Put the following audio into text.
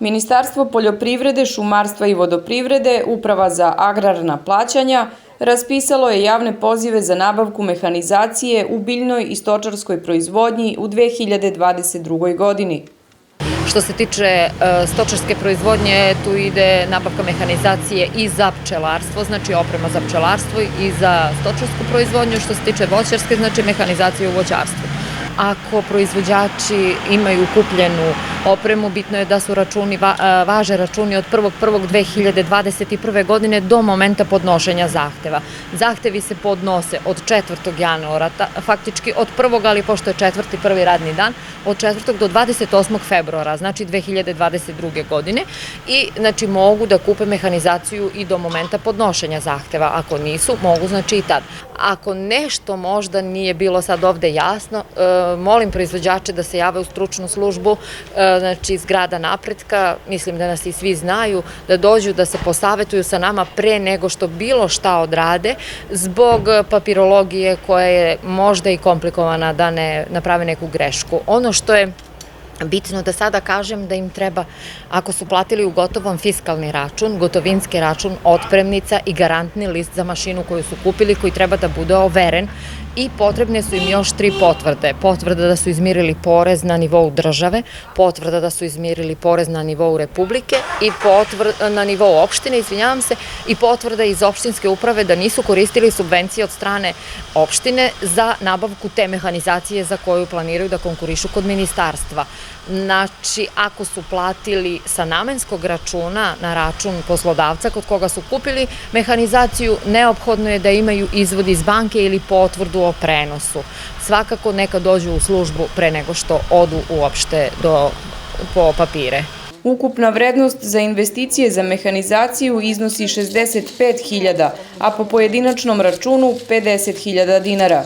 Ministarstvo poljoprivrede, šumarstva i vodoprivrede, Uprava za agrarna plaćanja, raspisalo je javne pozive za nabavku mehanizacije u biljnoj i stočarskoj proizvodnji u 2022. godini. Što se tiče stočarske proizvodnje, tu ide nabavka mehanizacije i za pčelarstvo, znači oprema za pčelarstvo i za stočarsku proizvodnju. Što se tiče voćarske, znači mehanizacija u voćarstvu. Ako proizvođači imaju kupljenu opremu, bitno je da su važe računi od 1.1.2021. godine do momenta podnošenja zahteva. Zahtevi se podnose od 4. januara, faktički od 1. ali pošto je 4. prvi radni dan, od 4. do 28. februara, znači 2022. godine i znači mogu da kupe mehanizaciju i do momenta podnošenja zahteva. Ako nisu, mogu znači i tad. Ako nešto možda nije bilo sad ovde jasno, molim proizvođače da se jave u stručnu službu, znači iz Grada Napretka, mislim da nas i svi znaju, da dođu da se posavetuju sa nama pre nego što bilo šta odrade, zbog papirologije koja je možda i komplikovana da ne naprave neku grešku. Ono što je bitno da sada kažem da im treba, ako su platili u gotovom fiskalni račun, gotovinski račun, otpremnica i garantni list za mašinu koju su kupili, koji treba da bude overen i potrebne su im još 3 potvrde. Potvrda da su izmirili porez na nivou države, potvrda da su izmirili porez na nivou Republike i na nivou opštine, izvinjavam se, i potvrda iz opštinske uprave da nisu koristili subvencije od strane opštine za nabavku te mehanizacije za koju planiraju da konkurišu kod ministarstva. Znači, ako su platili sa namenskog računa na račun poslodavca kod koga su kupili mehanizaciju, neophodno je da imaju izvod iz banke ili potvrdu o prenosu. Svakako neka dođu u službu pre nego što odu uopšte po papire. Ukupna vrednost za investicije za mehanizaciju iznosi 65.000, a po pojedinačnom računu 50.000 dinara.